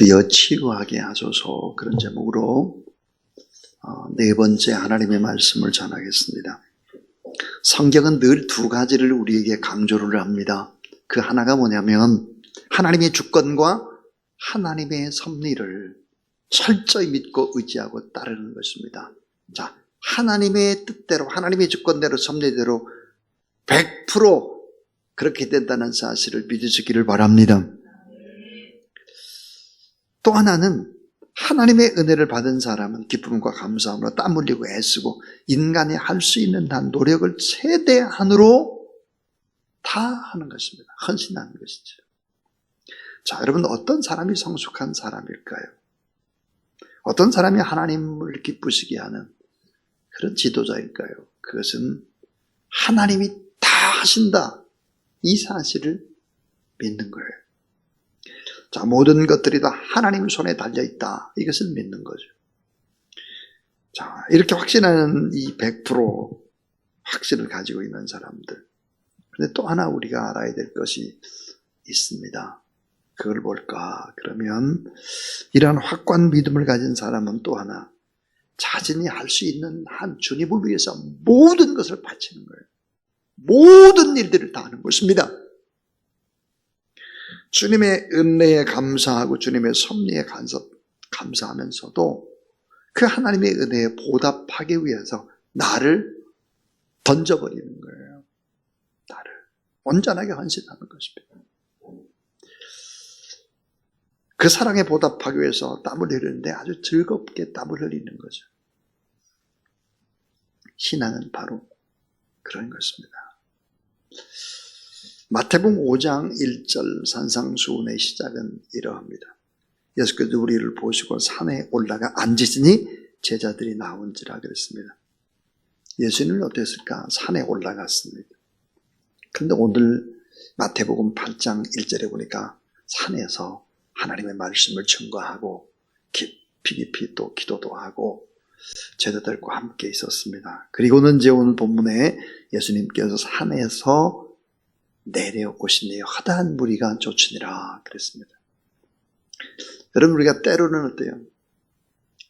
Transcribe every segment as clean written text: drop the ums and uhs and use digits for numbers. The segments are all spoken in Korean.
주여 치유하게 하소서, 그런 제목으로 네 번째 하나님의 말씀을 전하겠습니다. 성경은 늘 두 가지를 우리에게 강조를 합니다. 그 하나가 뭐냐면 하나님의 주권과 하나님의 섭리를 철저히 믿고 의지하고 따르는 것입니다. 자, 하나님의 뜻대로, 하나님의 주권대로, 섭리대로 100% 그렇게 된다는 사실을 믿으시기를 바랍니다. 또 하나는 하나님의 은혜를 받은 사람은 기쁨과 감사함으로 땀 흘리고 애쓰고 인간이 할 수 있는 한 노력을 최대한으로 다 하는 것입니다. 헌신하는 것이죠. 자, 여러분, 어떤 사람이 성숙한 사람일까요? 어떤 사람이 하나님을 기쁘시게 하는 그런 지도자일까요? 그것은 하나님이 다 하신다, 이 사실을 믿는 거예요. 자, 모든 것들이 다 하나님 손에 달려있다, 이것을 믿는 거죠. 자, 이렇게 확신하는 이 100% 확신을 가지고 있는 사람들. 그런데 또 하나 우리가 알아야 될 것이 있습니다. 그걸 뭘까? 그러면 이러한 확고한 믿음을 가진 사람은 또 하나, 자신이 할 수 있는 한 주님을 위해서 모든 것을 바치는 거예요. 모든 일들을 다 하는 것입니다. 주님의 은혜에 감사하고 주님의 섭리에 감사하면서도 그 하나님의 은혜에 보답하기 위해서 나를 던져버리는 거예요. 나를 온전하게 헌신하는 것입니다. 그 사랑에 보답하기 위해서 땀을 흘리는데 아주 즐겁게 땀을 흘리는 거죠. 신앙은 바로 그런 것입니다. 마태복음 5장 1절 산상수훈의 시작은 이러합니다. 예수께서 우리를 보시고 산에 올라가 앉으시니 제자들이 나온지라 그랬습니다. 예수님은 어땠을까? 산에 올라갔습니다. 그런데 오늘 마태복음 8장 1절에 보니까 산에서 하나님의 말씀을 증거하고 깊이 또 기도도 하고 제자들과 함께 있었습니다. 그리고는 이제 오늘 본문에 예수님께서 산에서 내려오시니 허다한 무리가 쫓으니라 그랬습니다. 여러분, 우리가 때로는 어때요?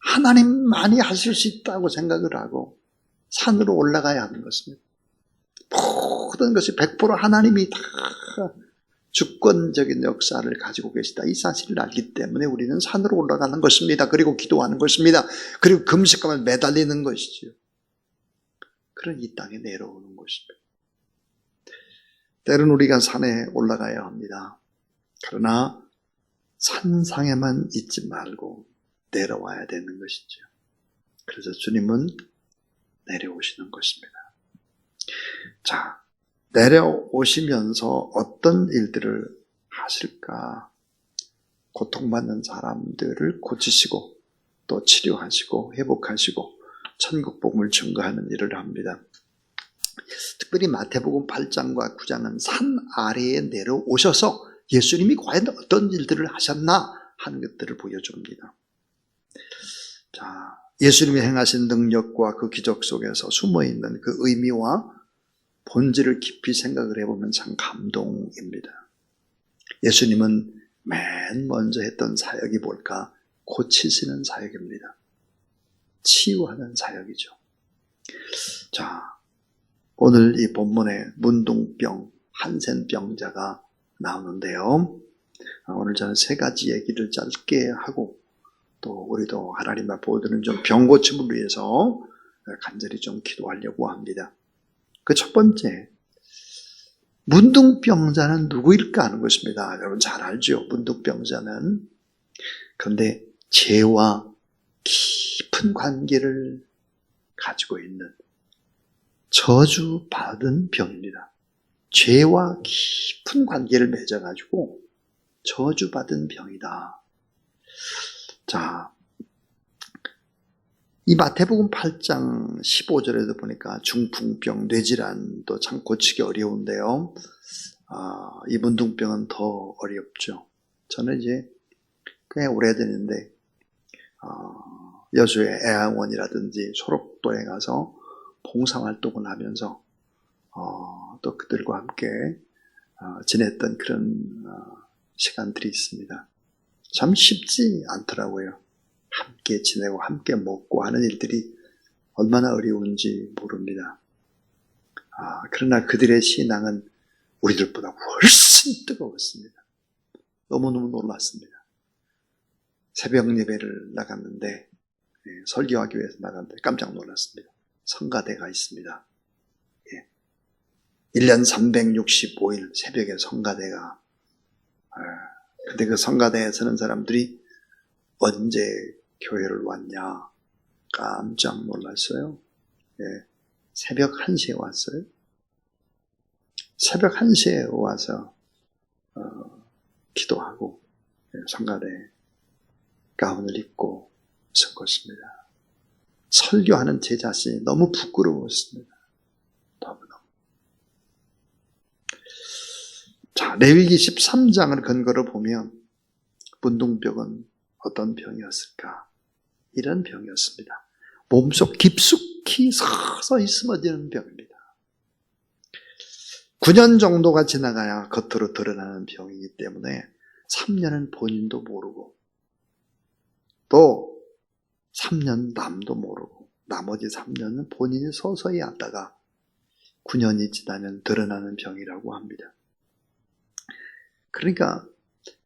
하나님만이 하실 수 있다고 생각을 하고 산으로 올라가야 하는 것입니다. 모든 것이 100% 하나님이 다 주권적인 역사를 가지고 계시다, 이 사실을 알기 때문에 우리는 산으로 올라가는 것입니다. 그리고 기도하는 것입니다. 그리고 금식하면 매달리는 것이지요. 그런 이 땅에 내려오는 것입니다. 때로는 우리가 산에 올라가야 합니다. 그러나 산상에만 있지 말고 내려와야 되는 것이죠. 그래서 주님은 내려오시는 것입니다. 자, 내려오시면서 어떤 일들을 하실까? 고통받는 사람들을 고치시고 또 치료하시고 회복하시고 천국 복음을 증거하는 일을 합니다. 특별히 마태복음 8장과 9장은 산 아래에 내려오셔서 예수님이 과연 어떤 일들을 하셨나 하는 것들을 보여줍니다. 자, 예수님이 행하신 능력과 그 기적 속에서 숨어있는 그 의미와 본질을 깊이 생각을 해보면 참 감동입니다. 예수님은 맨 먼저 했던 사역이 뭘까? 고치시는 사역입니다. 치유하는 사역이죠. 자, 오늘 이 본문에 문둥병, 한센병자가 나오는데요. 오늘 저는 세 가지 얘기를 짧게 하고 또 우리도 하나님 앞에 오늘은 좀 병고침을 위해서 간절히 좀 기도하려고 합니다. 그 첫 번째, 문둥병자는 누구일까 하는 것입니다. 여러분 잘 알죠? 문둥병자는. 그런데 죄와 깊은 관계를 가지고 있는 저주받은 병입니다. 죄와 깊은 관계를 맺어가지고 저주받은 병이다. 자, 이 마태복음 8장 15절에도 보니까 중풍병, 뇌질환도 참 고치기 어려운데요. 이 문둥병은 더 어렵죠. 저는 이제 꽤 오래됐는데 여수의 애양원이라든지 소록도에 가서 봉사활동을 하면서 또 그들과 함께 지냈던 그런 시간들이 있습니다. 참 쉽지 않더라고요. 함께 지내고 함께 먹고 하는 일들이 얼마나 어려운지 모릅니다. 그러나 그들의 신앙은 우리들보다 훨씬 뜨거웠습니다. 너무너무 놀랐습니다. 새벽 예배를 나갔는데, 설교하기 위해서 나갔는데 깜짝 놀랐습니다. 성가대가 있습니다. 1년 365일 새벽에 성가대가, 근데 그 성가대에 서는 사람들이 언제 교회를 왔냐? 깜짝 놀랐어요. 새벽 1시에 왔어요. 새벽 1시에 와서 기도하고 성가대 가운을 입고 선 것입니다. 설교하는 제 자신이 너무 부끄러웠습니다. 너무너무. 자, 레위기 13장을 근거로 보면 문둥병은 어떤 병이었을까? 이런 병이었습니다. 몸속 깊숙이 서서히 숨어지는 병입니다. 9년 정도가 지나가야 겉으로 드러나는 병이기 때문에 3년은 본인도 모르고 또 3년 남도 모르고 나머지 3년은 본인이 서서히 하다가 9년이 지나면 드러나는 병이라고 합니다. 그러니까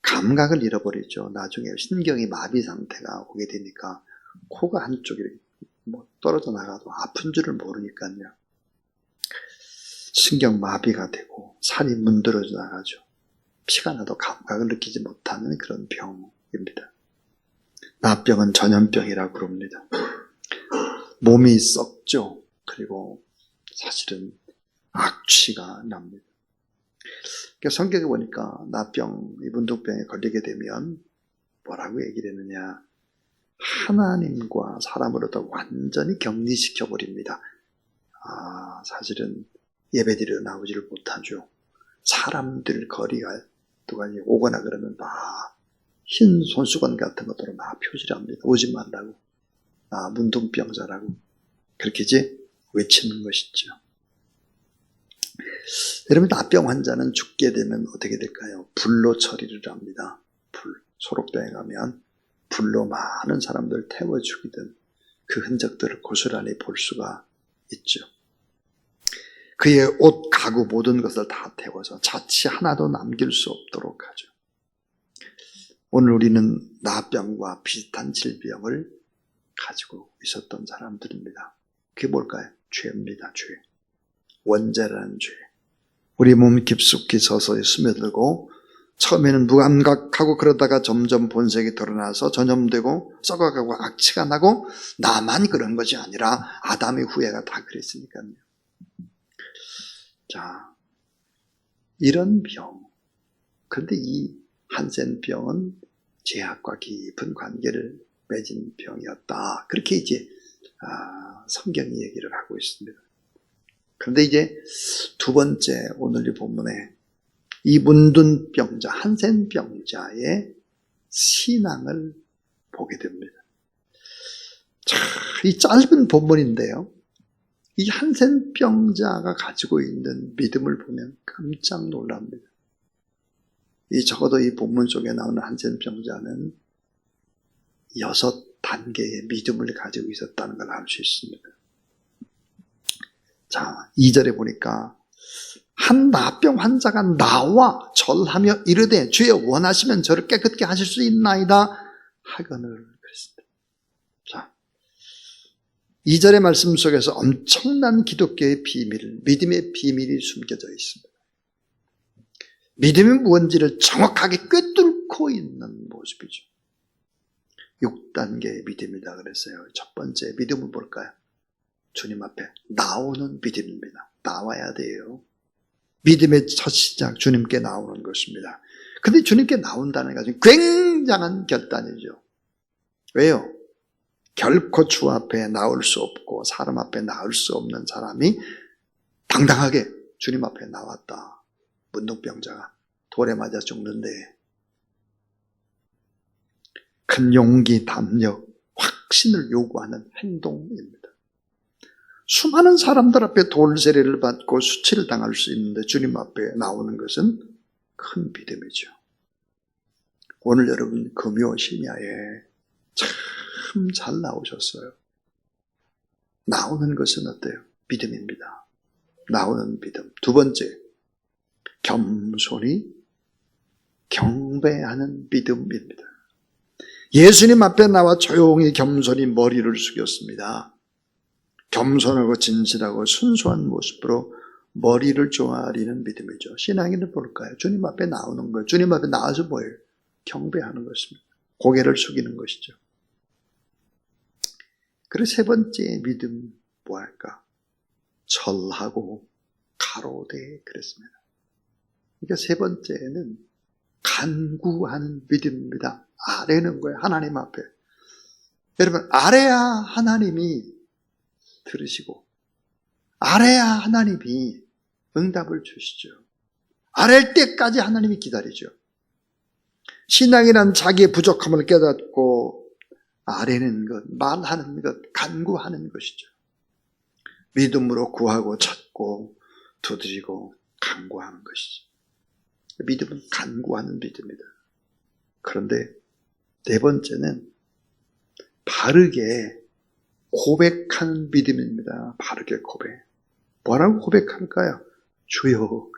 감각을 잃어버리죠. 나중에 신경이 마비 상태가 오게 되니까 코가 한쪽이 떨어져 나가도 아픈 줄을 모르니까요. 신경 마비가 되고 살이 문드러져 나가죠. 피가 나도 감각을 느끼지 못하는 그런 병입니다. 나병은 전염병이라고 그럽니다. 몸이 썩죠. 그리고 사실은 악취가 납니다. 그러니까 성경에 보니까 나병, 문둥병에 걸리게 되면 뭐라고 얘기를 했느냐? 하나님과 사람으로부터 완전히 격리시켜버립니다. 사실은 예배드리러 나오지를 못하죠. 사람들 거리가 누가 오거나 그러면 막 흰 손수건 같은 것들로 막 표시를 합니다. 오지 말라고. 문둥병자라고. 그렇게 이제 외치는 것이죠. 여러분, 나병 환자는 죽게 되면 어떻게 될까요? 불로 처리를 합니다. 소록도에 가면 불로 많은 사람들 태워 죽이던 그 흔적들을 고스란히 볼 수가 있죠. 그의 옷, 가구 모든 것을 다 태워서 자취 하나도 남길 수 없도록 하죠. 오늘 우리는 나병과 비슷한 질병을 가지고 있었던 사람들입니다. 그게 뭘까요? 죄입니다. 죄. 원죄라는 죄. 우리 몸 깊숙이 서서히 스며들고 처음에는 무감각하고 그러다가 점점 본색이 드러나서 전염되고 썩어가고 악취가 나고 나만 그런 것이 아니라 아담의 후예가 다 그랬으니까요. 자, 이런 병. 그런데 이 한센병은 죄악과 깊은 관계를 맺은 병이었다. 그렇게 이제 성경이 얘기를 하고 있습니다. 그런데 이제 두 번째 오늘 이 본문에 이 문둥병자, 한센병자의 신앙을 보게 됩니다. 자, 이 짧은 본문인데요. 이 한센병자가 가지고 있는 믿음을 보면 깜짝 놀랍니다. 적어도 이 본문 속에 나오는 한센병자는 6단계의 믿음을 가지고 있었다는 걸 알 수 있습니다. 자, 2절에 보니까 한 나병 환자가 나와 절하며 이르되 주여 원하시면 저를 깨끗게 하실 수 있나이다 하거늘 그랬습니다. 자, 2절의 말씀 속에서 엄청난 기독교의 비밀, 믿음의 비밀이 숨겨져 있습니다. 믿음이 무언지를 정확하게 꿰뚫고 있는 모습이죠. 6단계의 믿음이다 그랬어요. 첫 번째 믿음은 뭘까요? 주님 앞에 나오는 믿음입니다. 나와야 돼요. 믿음의 첫 시작, 주님께 나오는 것입니다. 근데 주님께 나온다는 것은 굉장한 결단이죠. 왜요? 결코 주 앞에 나올 수 없고 사람 앞에 나올 수 없는 사람이 당당하게 주님 앞에 나왔다. 문둥병자가 돌에 맞아 죽는데 큰 용기, 담력, 확신을 요구하는 행동입니다. 수많은 사람들 앞에 돌세례를 받고 수치를 당할 수 있는데 주님 앞에 나오는 것은 큰 믿음이죠. 오늘 여러분 금요 심야에 참 잘 나오셨어요. 나오는 것은 어때요? 믿음입니다. 나오는 믿음. 두 번째, 겸손히 경배하는 믿음입니다. 예수님 앞에 나와 조용히 겸손히 머리를 숙였습니다. 겸손하고 진실하고 순수한 모습으로 머리를 조아리는 믿음이죠. 신앙인은 뭘까요? 주님 앞에 나오는 거예요. 주님 앞에 나와서 뭐예요? 경배하는 것입니다. 고개를 숙이는 것이죠. 그리고 세 번째 믿음 뭐할까? 절하고 가로되 그랬습니다. 그러니까 세 번째는 간구하는 믿음입니다. 아뢰는 거예요. 하나님 앞에. 여러분, 아뢰야 하나님이 들으시고 아뢰야 하나님이 응답을 주시죠. 아랠 때까지 하나님이 기다리죠. 신앙이란 자기의 부족함을 깨닫고 아뢰는 것, 말하는 것, 간구하는 것이죠. 믿음으로 구하고 찾고 두드리고 간구하는 것이죠. 믿음은 간구하는 믿음이다. 그런데 네 번째는 바르게 고백하는 믿음입니다. 바르게 고백. 뭐라고 고백할까요? 주여.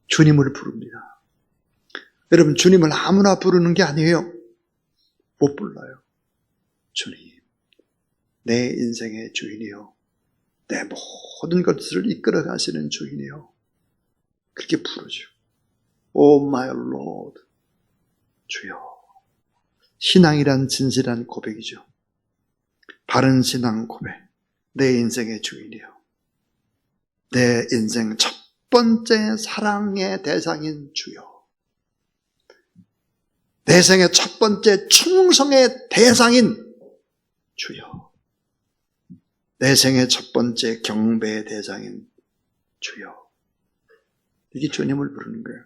주님을 부릅니다. 여러분, 주님을 아무나 부르는 게 아니에요. 못 불러요. 주님, 내 인생의 주인이요, 내 모든 것들을 이끌어 가시는 주인이요, 그렇게 부르죠. Oh my Lord, 주여. 신앙이란 진실한 고백이죠. 바른 신앙 고백. 내 인생의 주인이요, 내 인생 첫 번째 사랑의 대상인 주여, 내 생의 첫 번째 충성의 대상인 주여, 내 생의 첫 번째 경배의 대상인 주여. 이게 주님을 부르는 거예요.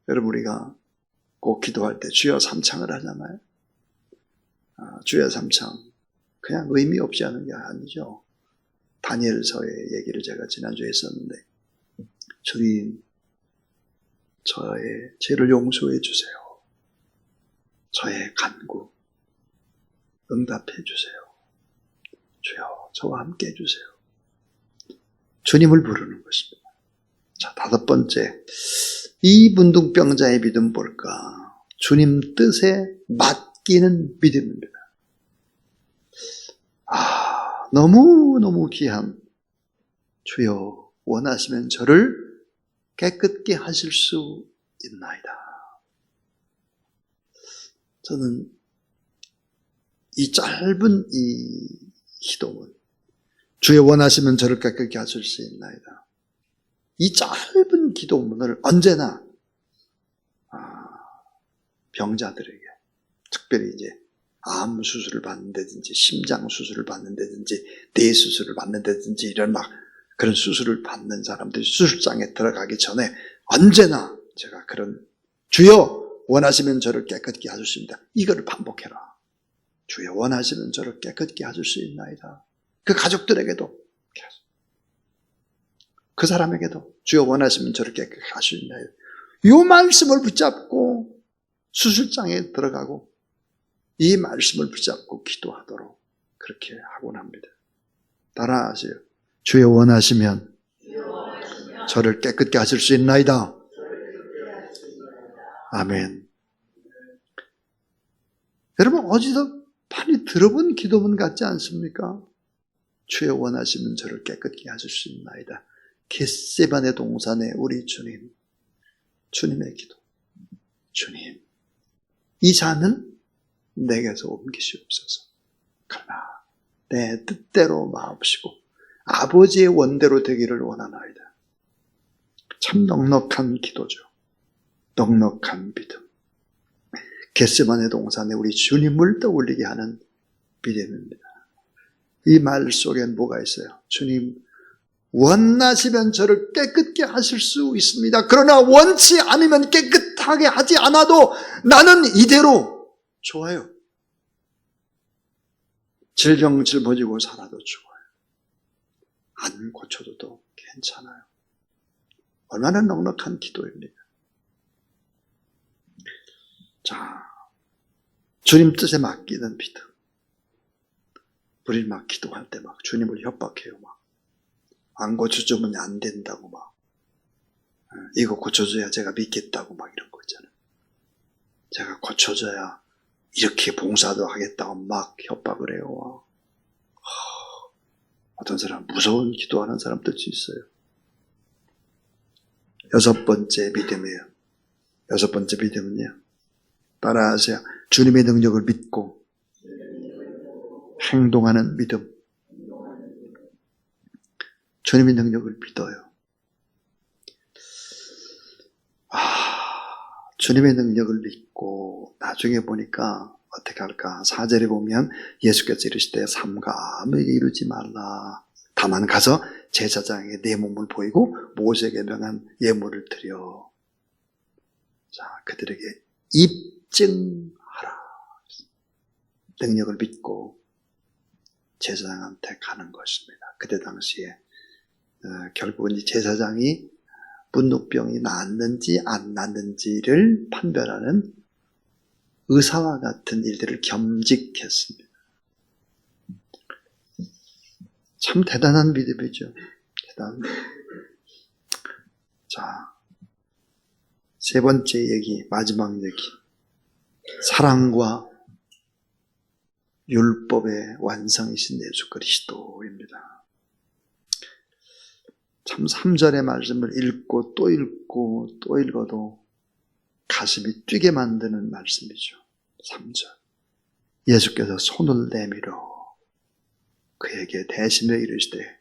여러분, 우리가 꼭 기도할 때 주여 삼창을 하잖아요. 주여 삼창, 그냥 의미 없이 하는 게 아니죠. 다니엘서의 얘기를 제가 지난주에 했었는데, 주님, 저의 죄를 용서해 주세요. 저의 간구 응답해 주세요. 주여, 저와 함께 해주세요. 주님을 부르는 것입니다. 자, 다섯 번째, 이 문둥병자의 믿음 볼까? 주님 뜻에 맡기는 믿음입니다. 너무너무 귀한 주여, 원하시면 저를 깨끗게 하실 수 있나이다. 저는 이 짧은 이 기도문, 주여 원하시면 저를 깨끗게 하실 수 있나이다, 이 짧은 기도문을 언제나 병자들에게, 특별히 이제 암 수술을 받는다든지 심장 수술을 받는다든지 뇌 수술을 받는다든지 이런 막 그런 수술을 받는 사람들이 수술장에 들어가기 전에 언제나 제가 그런 주여 원하시면 저를 깨끗게 하셨습니다, 이거를 반복해라. 주여 원하시면 저를 깨끗게 하실 수 있나이다. 그 가족들에게도, 그 사람에게도 주여 원하시면 저를 깨끗게 하실 수 있나이다. 이 말씀을 붙잡고 수술장에 들어가고 이 말씀을 붙잡고 기도하도록 그렇게 하곤 합니다. 따라하세요. 주여 원하시면 저를 깨끗게 하실 수 있나이다. 아멘. 여러분, 어디서 많이 들어본 기도문 같지 않습니까? 주여 원하시면 저를 깨끗게 하실 수 있나이다. 겟세마네 동산의 우리 주님, 주님의 기도. 주님, 이 잔은 내게서 옮기시옵소서. 그러나 내 뜻대로 마옵시고 아버지의 원대로 되기를 원하나이다. 참 넉넉한 기도죠. 넉넉한 믿음. 겟세마네 동산에 우리 주님을 떠올리게 하는 믿음입니다. 이 말 속엔 뭐가 있어요? 주님, 원하시면 저를 깨끗게 하실 수 있습니다. 그러나 원치 않으면 깨끗하게 하지 않아도 나는 이대로 좋아요. 질병 짊어지고 살아도 좋아요. 안 고쳐도 괜찮아요. 얼마나 넉넉한 기도입니다. 자, 주님 뜻에 맡기는 믿음. 우리 막 기도할 때 막 주님을 협박해요. 막 안 고쳐주면 안 된다고 막 이거 고쳐줘야 제가 믿겠다고 막 이런 거 있잖아요. 제가 고쳐줘야 이렇게 봉사도 하겠다고 막 협박을 해요. 어떤 사람 무서운 기도하는 사람들도 있어요. 여섯 번째 믿음이에요. 여섯 번째 믿음은요. 따라하세요. 주님의 능력을 믿고 행동하는 믿음. 주님의 능력을 믿어요. 주님의 능력을 믿고 나중에 보니까 어떻게 할까? 4절에 보면 예수께서 이르시되 삼가 아무에게 이루지 말라. 다만 가서 제사장에게 내 몸을 보이고 모세에게 명한 예물을 드려. 자, 그들에게 입증하라. 능력을 믿고 제사장한테 가는 것입니다. 그때 당시에 결국은 이 제사장이 문둥병이 낫는지 안 낫는지를 판별하는 의사와 같은 일들을 겸직했습니다. 참 대단한 믿음이죠. 대단한 믿음. 자, 세 번째 얘기, 마지막 얘기. 사랑과 율법의 완성이신 예수 그리스도입니다. 참 3절의 말씀을 읽고 또 읽고 또 읽어도 가슴이 뛰게 만드는 말씀이죠. 3절. 예수께서 손을 내밀어 그에게 대신에 이르시되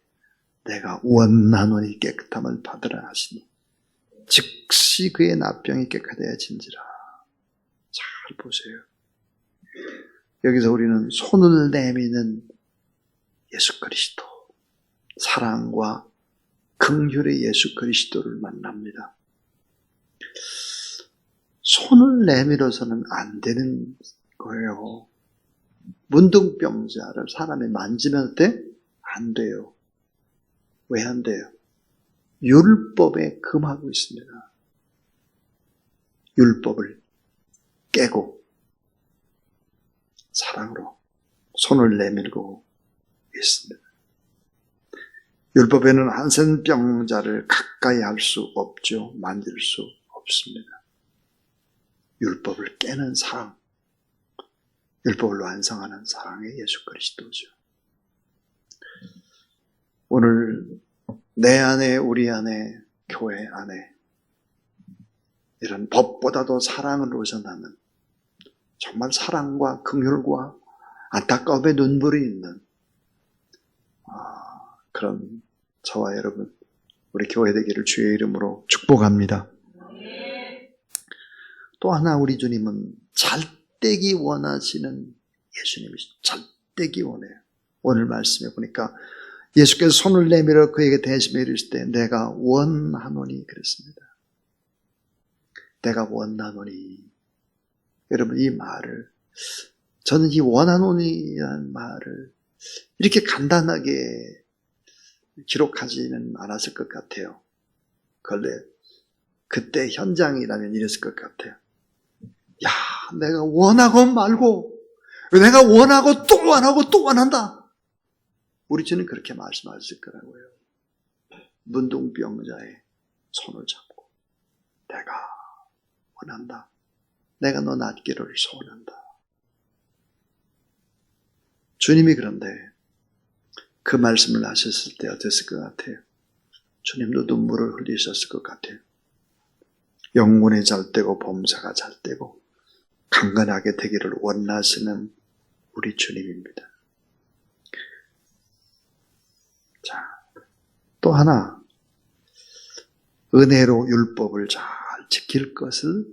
내가 원하노니 깨끗함을 받으라 하시니 즉시 그의 나병이 깨끗해진지라. 잘 보세요. 여기서 우리는 손을 내미는 예수 그리스도, 사랑과 긍휼의 예수 그리스도를 만납니다. 손을 내밀어서는 안 되는 거예요. 문둥병자를 사람이 만지면 때 안 돼요. 왜 안 돼요? 율법에 금하고 있습니다. 율법을 깨고 사랑으로 손을 내밀고 있습니다. 율법에는 한센병자를 가까이 할 수 없죠. 만질 수 없습니다. 율법을 깨는 사랑, 율법을 완성하는 사랑의 예수 그리스도죠. 오늘 내 안에, 우리 안에, 교회 안에 이런 법보다도 사랑을 우선하는 정말 사랑과 긍휼과 안타까움의 눈물이 있는 그런 저와 여러분, 우리 교회 되기를 주의 이름으로 축복합니다. 또 하나 우리 주님은 잘되기 원하시는 예수님이시죠. 잘되기 원해요. 오늘 말씀에 보니까 예수께서 손을 내밀어 그에게 대시며 이르실 때 내가 원하노니 그랬습니다. 내가 원하노니. 여러분 이 말을, 저는 이 원하노니라는 말을 이렇게 간단하게 기록하지는 않았을 것 같아요. 그때 현장이라면 이랬을 것 같아요. 야, 내가 원하고 말고, 내가 원하고 또 원하고 또 원한다. 우리 주는 그렇게 말씀하실 거라고요. 문둥병자의 손을 잡고 내가 원한다. 내가 너 낫기를 소원한다. 주님이 그런데 그 말씀을 하셨을 때 어땠을 것 같아요? 주님도 눈물을 흘리셨을 것 같아요. 영혼이 잘되고 범사가 잘되고 강건하게 되기를 원하시는 우리 주님입니다. 자, 또 하나 은혜로 율법을 잘 지킬 것을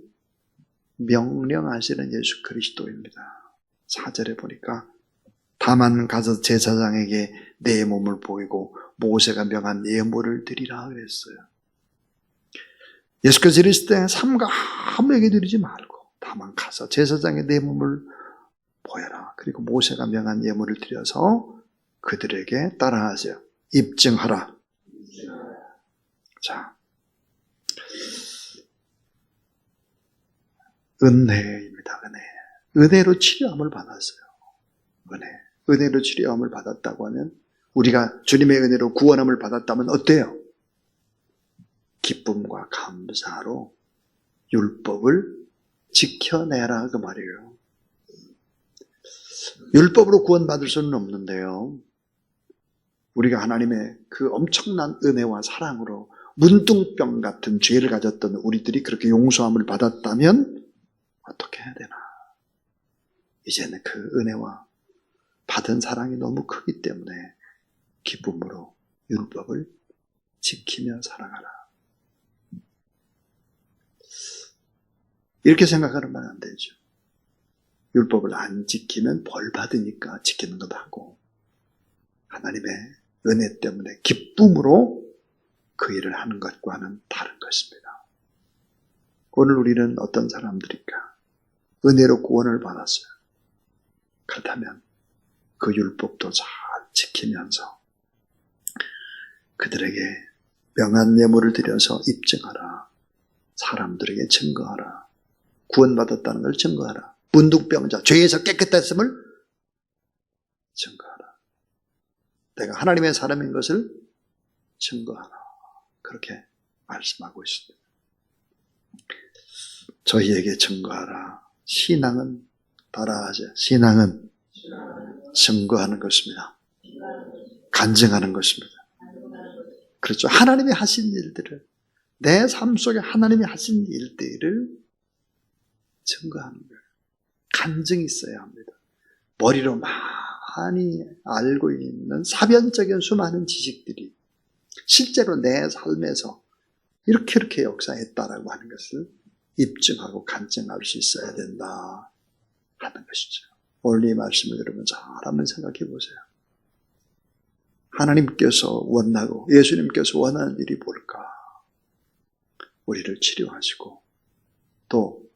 명령하시는 예수 그리스도입니다. 4절에 보니까 다만 가서 제사장에게 내 몸을 보이고 모세가 명한 예물을 드리라 그랬어요. 예수께서 이르실 때 삼가 아무에게 드리지 말고 다만 가서 제사장에 내 몸을 보여라. 그리고 모세가 명한 예물을 드려서 그들에게 따라하세요. 입증하라. 자, 은혜입니다. 은혜로 치료함을 받았어요. 은혜로 치료함을 받았다고 하면, 우리가 주님의 은혜로 구원함을 받았다면 어때요? 기쁨과 감사로 율법을 지켜내라 그 말이에요. 율법으로 구원받을 수는 없는데요, 우리가 하나님의 그 엄청난 은혜와 사랑으로 문둥병 같은 죄를 가졌던 우리들이 그렇게 용서함을 받았다면 어떻게 해야 되나? 이제는 그 은혜와 받은 사랑이 너무 크기 때문에 기쁨으로 율법을 지키며 살아가라. 이렇게 생각하면 안 되죠. 율법을 안 지키면 벌 받으니까 지키는 것도 하고, 하나님의 은혜 때문에 기쁨으로 그 일을 하는 것과는 다른 것입니다. 오늘 우리는 어떤 사람들일까? 은혜로 구원을 받았어요. 그렇다면 그 율법도 잘 지키면서 그들에게 명한 예물을 드려서 입증하라. 사람들에게 증거하라. 구원받았다는 걸 증거하라. 문둥병자, 죄에서 깨끗했음을 증거하라. 내가 하나님의 사람인 것을 증거하라. 그렇게 말씀하고 있습니다. 저희에게 증거하라. 신앙은 따라하죠. 신앙은 증거하는 것입니다. 간증하는 것입니다. 그렇죠. 하나님이 하신 일들을, 내 삶 속에 하나님이 하신 일들을 증거하는 거예요. 간증이 있어야 합니다. 머리로 많이 알고 있는 사변적인 수많은 지식들이 실제로 내 삶에서 이렇게 역사했다라고 하는 것을 입증하고 간증할 수 있어야 된다 하는 것이죠. 오늘 이 말씀을 여러분 잘 한번 생각해 보세요. 하나님께서 원하고 예수님께서 원하는 일이 뭘까? 우리를 치료하시고 또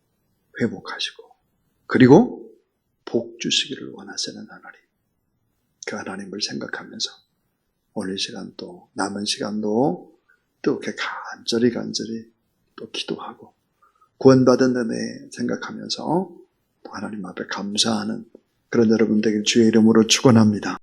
회복하시고 그리고 복 주시기를 원하시는 하나님. 그 하나님을 생각하면서 오늘 시간도 남은 시간도 또 이렇게 간절히 또 기도하고 구원받은 은혜 생각하면서 또 하나님 앞에 감사하는 그런 여러분 되길 주의 이름으로 축원합니다.